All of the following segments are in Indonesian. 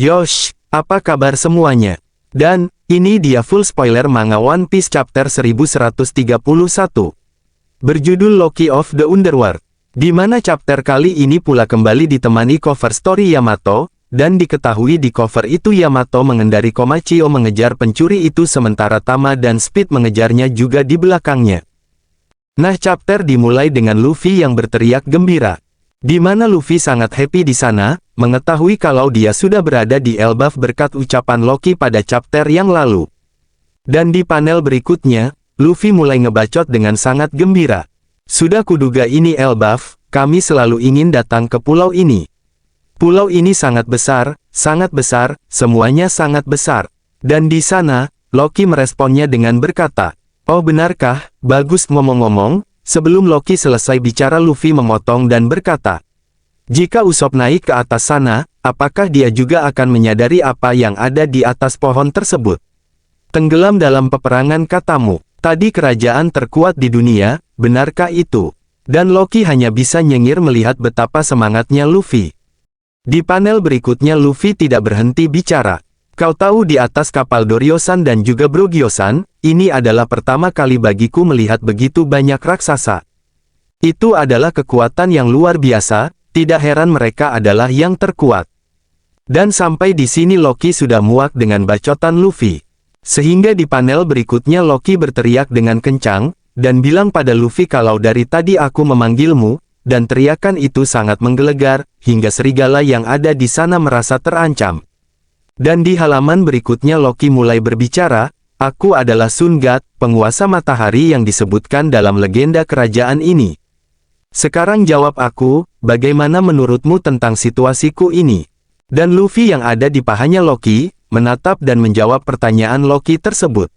Yosh, apa kabar semuanya? Dan, ini dia full spoiler manga One Piece chapter 1131. Berjudul Loki of the Underworld. Di mana chapter kali ini pula kembali ditemani cover story Yamato, dan diketahui di cover itu Yamato mengendari Komachio mengejar pencuri itu sementara Tama dan Speed mengejarnya juga di belakangnya. Nah, chapter dimulai dengan Luffy yang berteriak gembira. Di mana Luffy sangat happy di sana, mengetahui kalau dia sudah berada di Elbaf berkat ucapan Loki pada chapter yang lalu. Dan di panel berikutnya, Luffy mulai ngebacot dengan sangat gembira. Sudah kuduga ini Elbaf, kami selalu ingin datang ke pulau ini. Pulau ini sangat besar, semuanya sangat besar. Dan di sana, Loki meresponnya dengan berkata, "Oh benarkah? Bagus ngomong-ngomong." Sebelum Loki selesai bicara Luffy memotong dan berkata, "Jika Usopp naik ke atas sana, apakah dia juga akan menyadari apa yang ada di atas pohon tersebut? Tenggelam dalam peperangan katamu, tadi kerajaan terkuat di dunia, benarkah itu?" Dan Loki hanya bisa nyengir melihat betapa semangatnya Luffy. Di panel berikutnya Luffy tidak berhenti bicara. "Kau tahu di atas kapal Doryosan dan juga Brogyosan, ini adalah pertama kali bagiku melihat begitu banyak raksasa. Itu adalah kekuatan yang luar biasa, tidak heran mereka adalah yang terkuat." Dan sampai di sini Loki sudah muak dengan bacotan Luffy. Sehingga di panel berikutnya Loki berteriak dengan kencang, dan bilang pada Luffy kalau dari tadi aku memanggilmu, dan teriakan itu sangat menggelegar, hingga serigala yang ada di sana merasa terancam. Dan di halaman berikutnya Loki mulai berbicara, "Aku adalah Sun God, penguasa matahari yang disebutkan dalam legenda kerajaan ini. Sekarang jawab aku, bagaimana menurutmu tentang situasiku ini?" Dan Luffy yang ada di pahanya Loki, menatap dan menjawab pertanyaan Loki tersebut.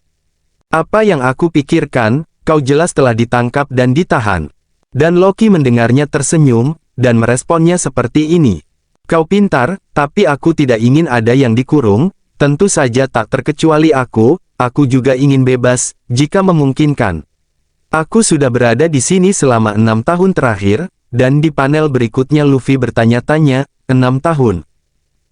"Apa yang aku pikirkan, kau jelas telah ditangkap dan ditahan." Dan Loki mendengarnya tersenyum, dan meresponnya seperti ini. "Kau pintar, tapi aku tidak ingin ada yang dikurung, tentu saja tak terkecuali aku juga ingin bebas, jika memungkinkan. Aku sudah berada di sini selama 6 tahun terakhir," dan di panel berikutnya Luffy bertanya-tanya, 6 tahun.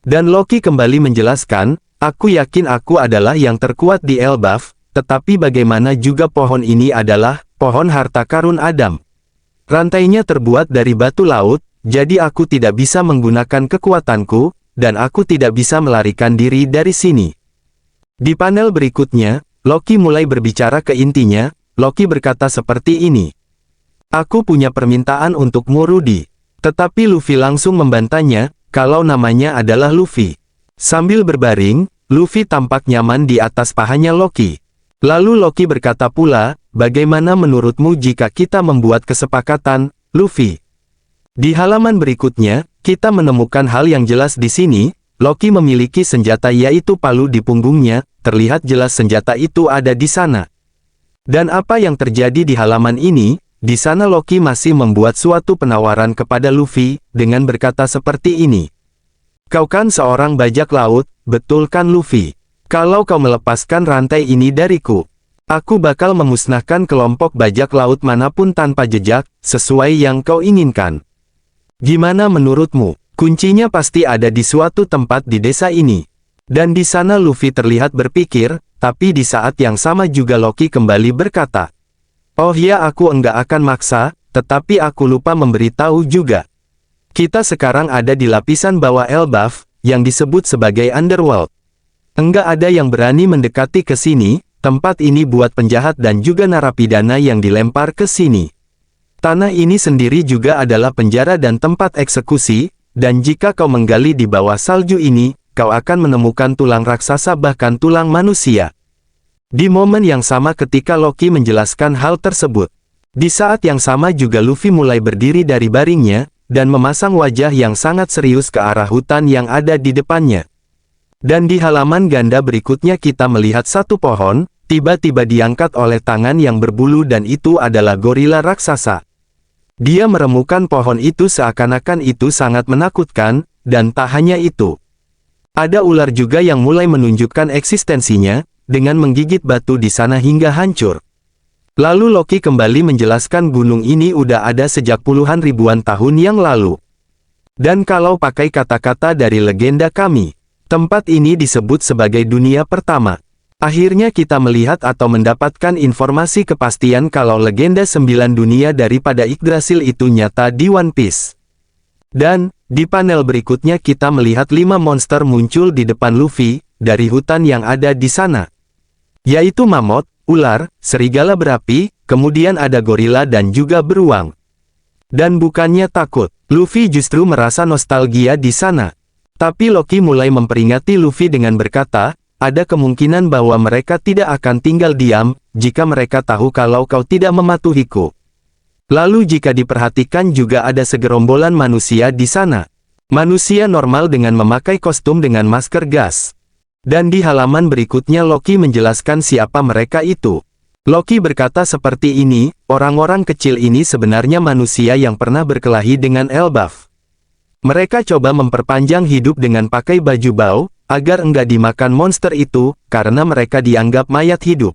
Dan Loki kembali menjelaskan, "Aku yakin aku adalah yang terkuat di Elbaf, tetapi bagaimana juga pohon ini adalah pohon harta karun Adam. Rantainya terbuat dari batu laut, jadi aku tidak bisa menggunakan kekuatanku, dan aku tidak bisa melarikan diri dari sini." Di panel berikutnya, Loki mulai berbicara ke intinya. Loki berkata seperti ini, "Aku punya permintaan untukmu Rudy." Tetapi Luffy langsung membantahnya, kalau namanya adalah Luffy. Sambil berbaring, Luffy tampak nyaman di atas pahanya Loki. Lalu Loki berkata pula, "Bagaimana menurutmu jika kita membuat kesepakatan, Luffy?" Di halaman berikutnya, kita menemukan hal yang jelas di sini. Loki memiliki senjata yaitu palu di punggungnya, terlihat jelas senjata itu ada di sana. Dan apa yang terjadi di halaman ini, di sana Loki masih membuat suatu penawaran kepada Luffy, dengan berkata seperti ini. "Kau kan seorang bajak laut, betul kan Luffy? Kalau kau melepaskan rantai ini dariku, aku bakal memusnahkan kelompok bajak laut manapun tanpa jejak, sesuai yang kau inginkan. Gimana menurutmu? Kuncinya pasti ada di suatu tempat di desa ini." Dan di sana Luffy terlihat berpikir, tapi di saat yang sama juga Loki kembali berkata, "Oh ya, aku enggak akan maksa, tetapi aku lupa memberitahu juga. Kita sekarang ada di lapisan bawah Elbaf, yang disebut sebagai Underworld. Enggak ada yang berani mendekati ke sini, tempat ini buat penjahat dan juga narapidana yang dilempar ke sini. Tanah ini sendiri juga adalah penjara dan tempat eksekusi, dan jika kau menggali di bawah salju ini, kau akan menemukan tulang raksasa bahkan tulang manusia." Di momen yang sama ketika Loki menjelaskan hal tersebut, di saat yang sama juga Luffy mulai berdiri dari baringnya, dan memasang wajah yang sangat serius ke arah hutan yang ada di depannya. Dan di halaman ganda berikutnya kita melihat satu pohon, tiba-tiba diangkat oleh tangan yang berbulu dan itu adalah gorila raksasa. Dia meremukan pohon itu seakan-akan itu sangat menakutkan, dan tak hanya itu. Ada ular juga yang mulai menunjukkan eksistensinya, dengan menggigit batu di sana hingga hancur. Lalu Loki kembali menjelaskan gunung ini udah ada sejak puluhan ribuan tahun yang lalu. Dan kalau pakai kata-kata dari legenda kami, Tempat ini disebut sebagai dunia pertama. Akhirnya kita melihat atau mendapatkan informasi kepastian kalau legenda 9 dunia daripada Yggdrasil itu nyata di One Piece. Dan, di panel berikutnya kita melihat 5 monster muncul di depan Luffy, dari hutan yang ada di sana. Yaitu mamut, ular, serigala berapi, kemudian ada gorila dan juga beruang. Dan bukannya takut, Luffy justru merasa nostalgia di sana. Tapi Loki mulai memperingati Luffy dengan berkata, ada kemungkinan bahwa mereka tidak akan tinggal diam, jika mereka tahu kalau kau tidak mematuhiku. Lalu jika diperhatikan juga ada segerombolan manusia di sana. Manusia normal dengan memakai kostum dengan masker gas. Dan di halaman berikutnya Loki menjelaskan siapa mereka itu. Loki berkata seperti ini, orang-orang kecil ini sebenarnya manusia yang pernah berkelahi dengan Elbaf. Mereka coba memperpanjang hidup dengan pakai baju bau, agar enggak dimakan monster itu, karena mereka dianggap mayat hidup.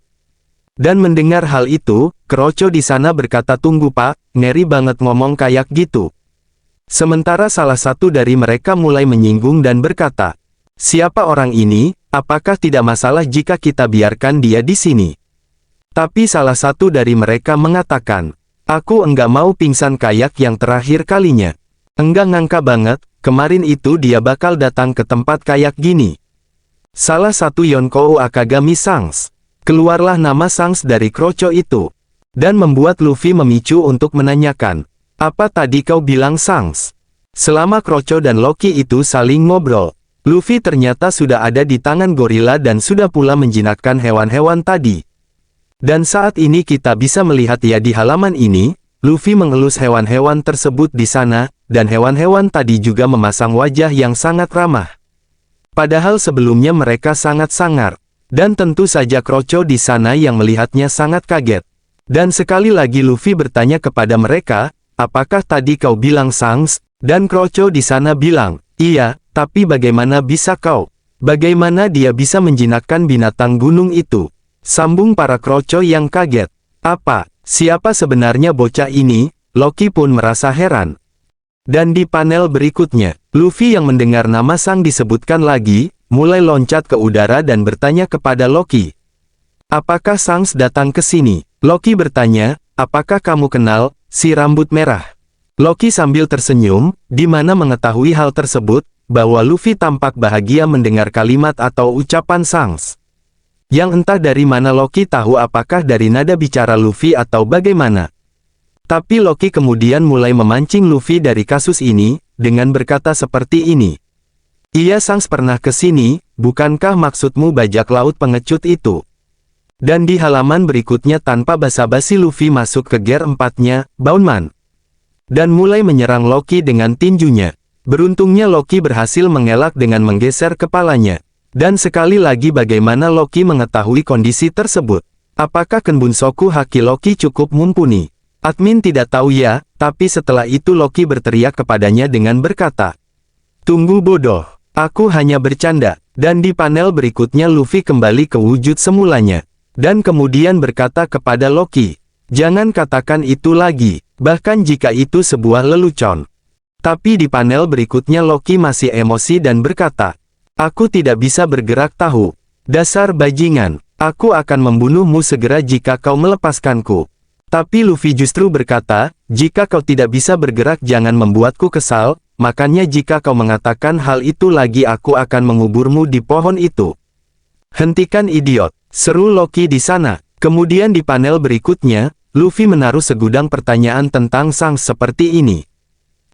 Dan mendengar hal itu, Kroco di sana berkata tunggu pak, ngeri banget ngomong kayak gitu. Sementara salah satu dari mereka mulai menyinggung dan berkata, siapa orang ini, apakah tidak masalah jika kita biarkan dia di sini? Tapi salah satu dari mereka mengatakan, aku enggak mau pingsan kayak yang terakhir kalinya. Enggak ngangka banget, kemarin itu dia bakal datang ke tempat kayak gini. Salah satu Yonkou Akagami Shanks. Keluarlah nama Shanks dari Kroco itu. Dan membuat Luffy memicu untuk menanyakan, apa tadi kau bilang Shanks? Selama Kroco dan Loki itu saling ngobrol, Luffy ternyata sudah ada di tangan gorila dan sudah pula menjinakkan hewan-hewan tadi. Dan saat ini kita bisa melihat ya di halaman ini, Luffy mengelus hewan-hewan tersebut di sana, dan hewan-hewan tadi juga memasang wajah yang sangat ramah. Padahal sebelumnya mereka sangat sangar. Dan tentu saja Kroco di sana yang melihatnya sangat kaget. Dan sekali lagi Luffy bertanya kepada mereka, apakah tadi kau bilang Shanks? Dan Kroco di sana bilang, iya, tapi bagaimana bisa kau? Bagaimana dia bisa menjinakkan binatang gunung itu? Sambung para Kroco yang kaget. Apa? Siapa sebenarnya bocah ini? Loki pun merasa heran. Dan di panel berikutnya, Luffy yang mendengar nama Sang disebutkan lagi, mulai loncat ke udara dan bertanya kepada Loki. Apakah Shanks datang ke sini? Loki bertanya, apakah kamu kenal, si rambut merah? Loki sambil tersenyum, di mana mengetahui hal tersebut, bahwa Luffy tampak bahagia mendengar kalimat atau ucapan Shanks. Yang entah dari mana Loki tahu apakah dari nada bicara Luffy atau bagaimana. Tapi Loki kemudian mulai memancing Luffy dari kasus ini, dengan berkata seperti ini. Iya Shanks pernah ke sini, bukankah maksudmu bajak laut pengecut itu? Dan di halaman berikutnya tanpa basa-basi Luffy masuk ke gear 4-nya, Boundman. Dan mulai menyerang Loki dengan tinjunya. Beruntungnya Loki berhasil mengelak dengan menggeser kepalanya. Dan sekali lagi bagaimana Loki mengetahui kondisi tersebut? Apakah Kenbunsoku Haki Loki cukup mumpuni? Admin tidak tahu ya, tapi setelah itu Loki berteriak kepadanya dengan berkata, tunggu bodoh, aku hanya bercanda. Dan di panel berikutnya Luffy kembali ke wujud semulanya. Dan kemudian berkata kepada Loki, jangan katakan itu lagi, bahkan jika itu sebuah lelucon. Tapi di panel berikutnya Loki masih emosi dan berkata, aku tidak bisa bergerak tahu. Dasar bajingan, aku akan membunuhmu segera jika kau melepaskanku. Tapi Luffy justru berkata, jika kau tidak bisa bergerak jangan membuatku kesal, makanya jika kau mengatakan hal itu lagi aku akan menguburmu di pohon itu. Hentikan idiot, seru Loki di sana. Kemudian di panel berikutnya, Luffy menaruh segudang pertanyaan tentang Shanks seperti ini.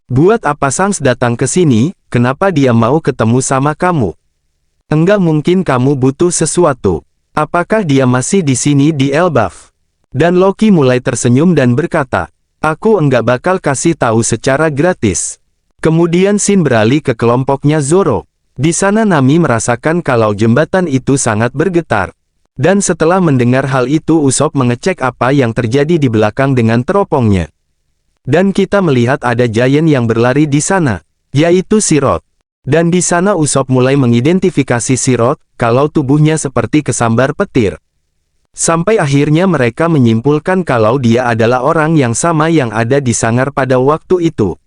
Buat apa Shanks datang ke sini, kenapa dia mau ketemu sama kamu? Enggak mungkin kamu butuh sesuatu. Apakah dia masih di sini di Elbaf? Dan Loki mulai tersenyum dan berkata, aku enggak bakal kasih tahu secara gratis. Kemudian Shin beralih ke kelompoknya Zoro. Di sana Nami merasakan kalau jembatan itu sangat bergetar. Dan setelah mendengar hal itu Usopp mengecek apa yang terjadi di belakang dengan teropongnya. Dan kita melihat ada giant yang berlari di sana, yaitu Sirot. Dan di sana Usopp mulai mengidentifikasi Sirot, kalau tubuhnya seperti kesambar petir. Sampai akhirnya mereka menyimpulkan kalau dia adalah orang yang sama yang ada di Sangar pada waktu itu.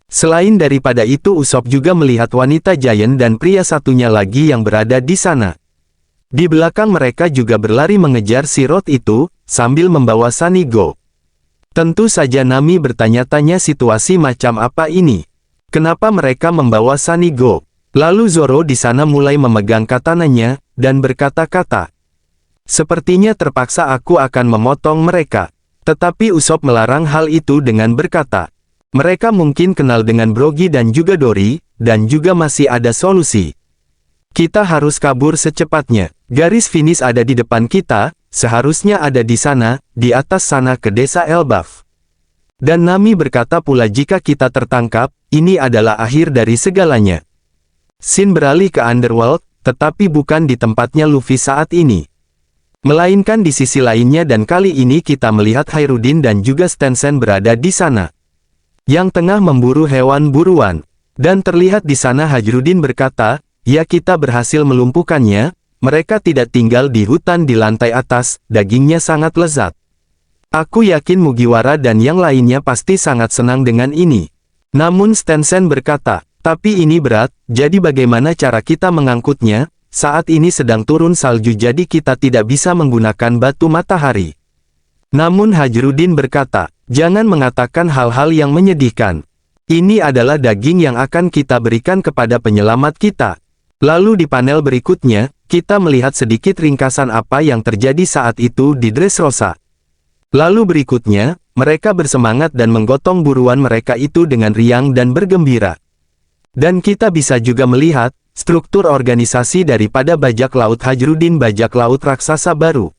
Selain daripada itu Usopp juga melihat wanita giant dan pria satunya lagi yang berada di sana. Di belakang mereka juga berlari mengejar si Road itu, sambil membawa Sunny Go. Tentu saja Nami bertanya-tanya situasi macam apa ini. Kenapa mereka membawa Sunny Go? Lalu Zoro di sana mulai memegang katananya, dan berkata-kata. Sepertinya terpaksa aku akan memotong mereka. Tetapi Usopp melarang hal itu dengan berkata. Mereka mungkin kenal dengan Brogy dan juga Dory, dan juga masih ada solusi. Kita harus kabur secepatnya. Garis finish ada di depan kita, seharusnya ada di sana, di atas sana ke desa Elbaf. Dan Nami berkata pula jika kita tertangkap, ini adalah akhir dari segalanya. Shin beralih ke Underworld, tetapi bukan di tempatnya Luffy saat ini. Melainkan di sisi lainnya dan kali ini kita melihat Hairudin dan juga Stensen berada di sana. Yang tengah memburu hewan buruan. Dan terlihat di sana Hairudin berkata, ya kita berhasil melumpuhkannya, mereka tidak tinggal di hutan di lantai atas, dagingnya sangat lezat. Aku yakin Mugiwara dan yang lainnya pasti sangat senang dengan ini. Namun Stensen berkata, tapi ini berat, jadi bagaimana cara kita mengangkutnya? Saat ini sedang turun salju jadi kita tidak bisa menggunakan batu matahari. Namun Hairudin berkata, jangan mengatakan hal-hal yang menyedihkan. Ini adalah daging yang akan kita berikan kepada penyelamat kita. Lalu di panel berikutnya, kita melihat sedikit ringkasan apa yang terjadi saat itu di Dressrosa. Lalu berikutnya, mereka bersemangat dan menggotong buruan mereka itu dengan riang dan bergembira. Dan kita bisa juga melihat, struktur organisasi daripada bajak laut Hairudin bajak laut raksasa baru.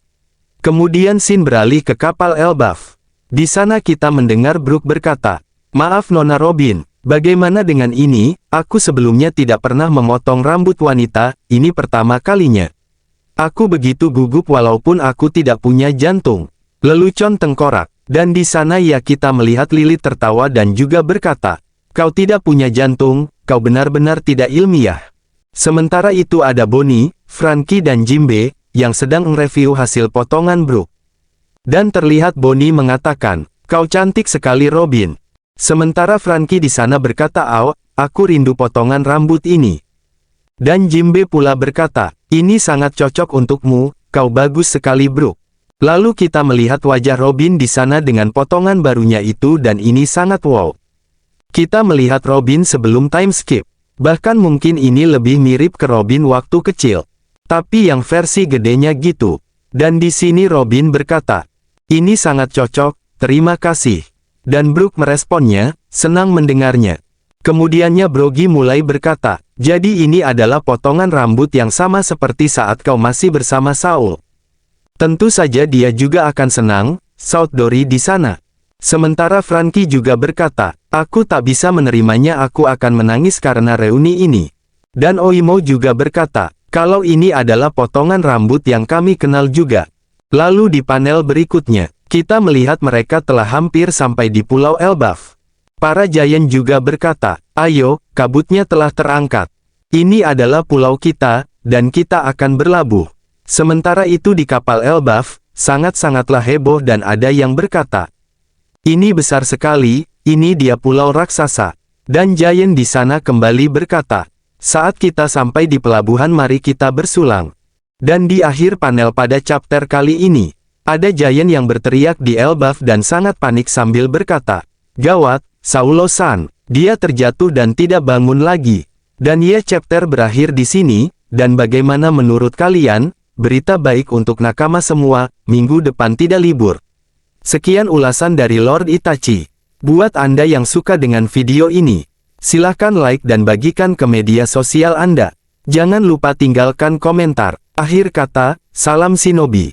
Kemudian Shin beralih ke kapal Elbaf. Di sana kita mendengar Brook berkata, maaf Nona Robin, bagaimana dengan ini, aku sebelumnya tidak pernah memotong rambut wanita, ini pertama kalinya. Aku begitu gugup walaupun aku tidak punya jantung. Lelucon tengkorak, dan di sana ya kita melihat Lilith tertawa dan juga berkata, kau tidak punya jantung, kau benar-benar tidak ilmiah. Sementara itu ada Bonnie, Franky dan Jinbe, yang sedang mereview hasil potongan Brook. Dan terlihat Bonnie mengatakan, kau cantik sekali Robin. Sementara Franky di sana berkata, aku rindu potongan rambut ini. Dan Jinbe pula berkata, ini sangat cocok untukmu, kau bagus sekali Brook. Lalu kita melihat wajah Robin di sana dengan potongan barunya itu dan ini sangat wow. Kita melihat Robin sebelum time skip. Bahkan mungkin ini lebih mirip ke Robin waktu kecil. Tapi yang versi gedenya gitu. Dan di sini Robin berkata, ini sangat cocok, terima kasih. Dan Brook meresponnya, senang mendengarnya. Kemudiannya Brogy mulai berkata, jadi ini adalah potongan rambut yang sama seperti saat kau masih bersama Saul. Tentu saja dia juga akan senang, saut Dory di sana. Sementara Franky juga berkata, aku tak bisa menerimanya, aku akan menangis karena reuni ini. Dan Oimo juga berkata, kalau ini adalah potongan rambut yang kami kenal juga. Lalu di panel berikutnya, kita melihat mereka telah hampir sampai di Pulau Elbaf. Para giant juga berkata, ayo, kabutnya telah terangkat. Ini adalah pulau kita, dan kita akan berlabuh. Sementara itu di kapal Elbaf, sangat-sangatlah heboh dan ada yang berkata, ini besar sekali, ini dia pulau raksasa. Dan giant di sana kembali berkata, saat kita sampai di pelabuhan mari kita bersulang. Dan di akhir panel pada chapter kali ini, ada giant yang berteriak di Elbaf dan sangat panik sambil berkata, gawat, Saulo-san, dia terjatuh dan tidak bangun lagi. Dan ya chapter berakhir di sini, dan bagaimana menurut kalian? Berita baik untuk nakama semua, minggu depan tidak libur. Sekian ulasan dari Lord Itachi. Buat Anda yang suka dengan video ini, silahkan like dan bagikan ke media sosial Anda. Jangan lupa tinggalkan komentar. Akhir kata, salam Shinobi.